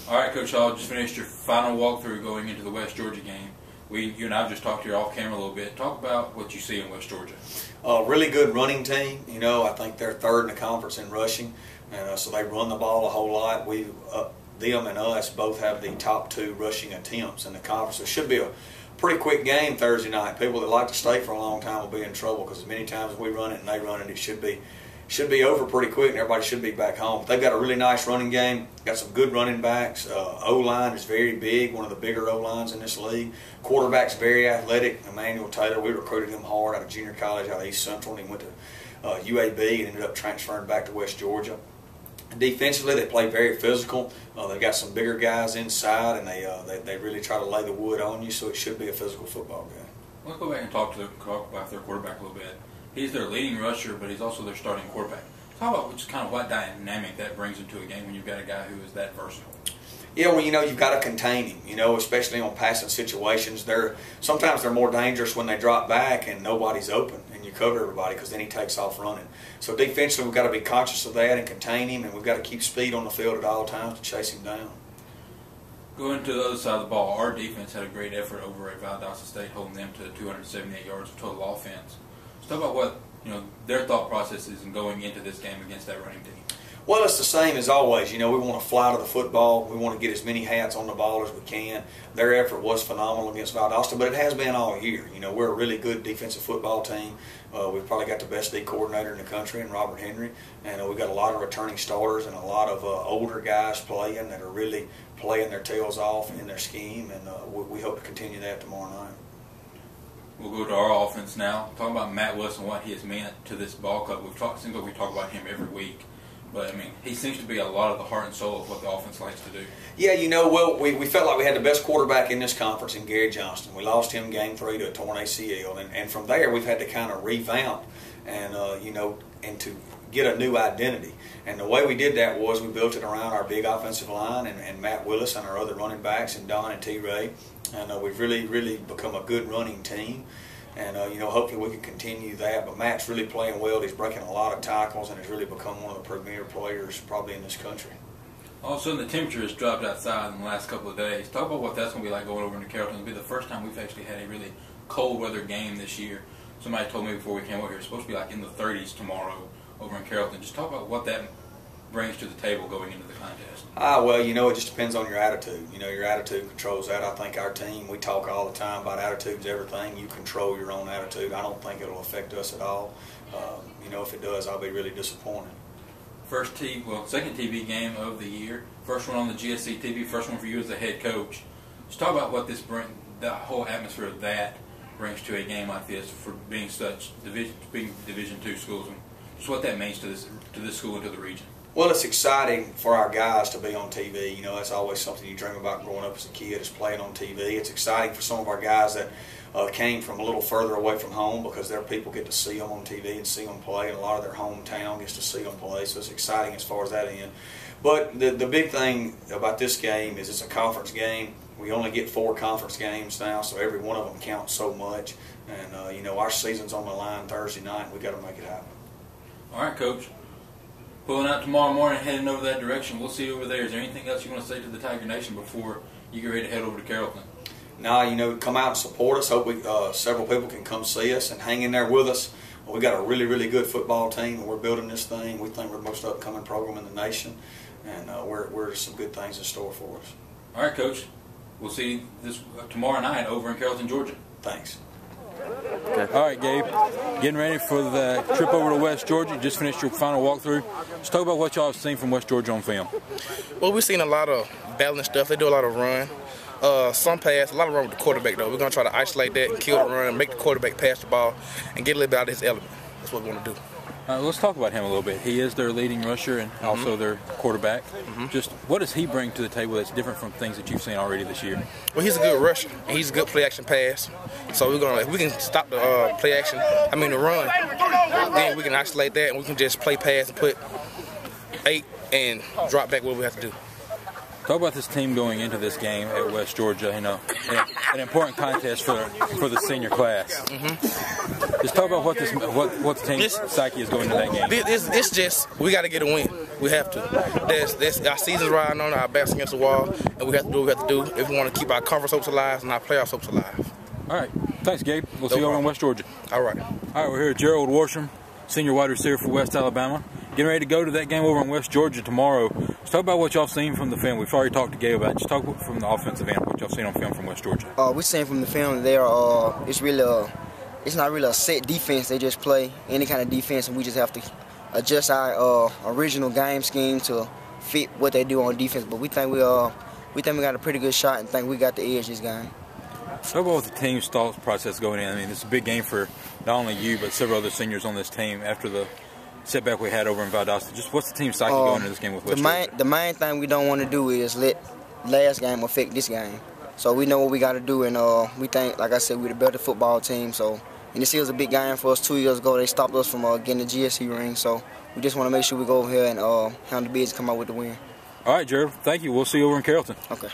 All right, Coach Hall, just finished your final walkthrough going into the West Georgia game. You and I have just talked here off camera a little bit. Talk about what you see in West Georgia. Really good running team. You know, I think they're third in the conference in rushing, and so they run the ball a whole lot. Them and us both have the top 2 rushing attempts in the conference. It should be a pretty quick game Thursday night. People that like to stay for a long time will be in trouble because as many times as we run it and they run it, it should be over pretty quick and everybody should be back home. But they've got a really nice running game, got some good running backs. O-line is very big, one of the bigger O-lines in this league. Quarterback's very athletic, Emmanuel Taylor. We recruited him hard out of junior college, out of East Central, and he went to UAB and ended up transferring back to West Georgia. Defensively, they play very physical. They've got some bigger guys inside, and they really try to lay the wood on you, so it should be a physical football game. Let's go back and talk about their quarterback a little bit. He's their leading rusher, but he's also their starting quarterback. Talk about just kind of what dynamic that brings into a game when you've got a guy who is that versatile. Yeah, well, you know, you've got to contain him, you know, especially on passing situations. Sometimes they're more dangerous when they drop back and nobody's open and you cover everybody because then he takes off running. So defensively, we've got to be conscious of that and contain him, and we've got to keep speed on the field at all times to chase him down. Going to the other side of the ball, our defense had a great effort over at Valdosta State, holding them to 278 yards of total offense. So talk about what their thought process is in going into this game against that running team. Well, it's the same as always. You know, we want to fly to the football. We want to get as many hats on the ball as we can. Their effort was phenomenal against Valdosta, but it has been all year. You know, we're a really good defensive football team. We've probably got the best D coordinator in the country in Robert Henry, and we've got a lot of returning starters and a lot of older guys playing that are really playing their tails off in their scheme, and we hope to continue that tomorrow night. We'll go to our offense now. Talking about Matt Wilson, what he has meant to this ball club. It seems like we talk about him every week. But, I mean, he seems to be a lot of the heart and soul of what the offense likes to do. Yeah, you know, well, we felt like we had the best quarterback in this conference in Gary Johnston. We lost him game 3 to a torn ACL. And from there, we've had to kind of revamp and, and to get a new identity. And the way we did that was we built it around our big offensive line and Matt Willis and our other running backs and Don and T-Ray. And we've really become a good running team. And, hopefully we can continue that. But Matt's really playing well. He's breaking a lot of tackles and has really become one of the premier players probably in this country. All of a sudden the temperature has dropped outside in the last couple of days. Talk about what that's going to be like going over into Carrollton. It'll be the first time we've actually had a really cold weather game this year. Somebody told me before we came over here it's supposed to be like in the 30s tomorrow over in Carrollton. Just talk about what that brings to the table going into the contest. Well, it just depends on your attitude. Your attitude controls that. I think our team, we talk all the time about attitude's everything. You control your own attitude. I don't think it'll affect us at all. If it does, I'll be really disappointed. Second TV game of the year. First one on the GSC-TV. First one for you as the head coach. Just talk about what the whole atmosphere of that brings to a game like this for being Division II schools, and just what that means to this school and to the region. Well, it's exciting for our guys to be on TV. That's always something you dream about growing up as a kid, is playing on TV. It's exciting for some of our guys that came from a little further away from home because their people get to see them on TV and see them play, and a lot of their hometown gets to see them play. So it's exciting as far as that end. But the big thing about this game is it's a conference game. We only get 4 conference games now, so every one of them counts so much. And, our season's on the line Thursday night. We've got to make it happen. All right, Coach. Pulling out tomorrow morning, heading over that direction. We'll see you over there. Is there anything else you want to say to the Tiger Nation before you get ready to head over to Carrollton? No, come out and support us. Hope several people can come see us and hang in there with us. We've got a really good football team, and we're building this thing. We think we're the most upcoming program in the nation, and we're some good things in store for us. All right, Coach. We'll see you tomorrow night over in Carrollton, Georgia. Thanks. Okay. All right, Gabe. Getting ready for the trip over to West Georgia. Just finished your final walkthrough. Just talk about what y'all have seen from West Georgia on film. Well, we've seen a lot of balanced stuff. They do a lot of run. Some pass, a lot of run with the quarterback, though. We're going to try to isolate that and kill the run and make the quarterback pass the ball and get a little bit out of his element. That's what we want to do. All right, let's talk about him a little bit. He is their leading rusher and also their quarterback. Just what does he bring to the table that's different from things that you've seen already this year? Well, he's a good rusher, and he's a good play-action pass. So if we can stop the the run, then we can isolate that, and we can just play pass and put 8 and drop back what we have to do. Talk about this team going into this game at West Georgia, an important contest for the senior class. Just talk about what the team's psyche is going into that game. It's just, we got to get a win. We have to. Our season's riding on, our backs against the wall, and we have to do what we have to do if we want to keep our conference hopes alive and our playoffs hopes alive. All right. Thanks, Gabe. We'll see you over in West Georgia. All right. All right, we're here at Gerald Worsham, senior wide receiver for West Alabama. Getting ready to go to that game over in West Georgia tomorrow. Let's talk about what y'all seen from the film. We've already talked to Gabe about it. Just talk from the offensive end, what y'all seen on film from West Georgia. We seen from the film there, it's not really a set defense. They just play any kind of defense, and we just have to adjust our original game scheme to fit what they do on defense. But we think we got a pretty good shot and think we got the edge this game. Talk about what the team's thought process going in. I mean, it's a big game for not only you but several other seniors on this team after the setback we had over in Valdosta. Just what's the team's psyche going into this game with West Georgia? The main thing we don't want to do is let last game affect this game. So we know what we got to do, and we think, like I said, we're the better football team. So, and this is a big game for us. 2 years ago, they stopped us from getting the GSC ring. So we just want to make sure we go over here and handle the business, come out with the win. All right, Gerald. Thank you. We'll see you over in Carrollton. Okay.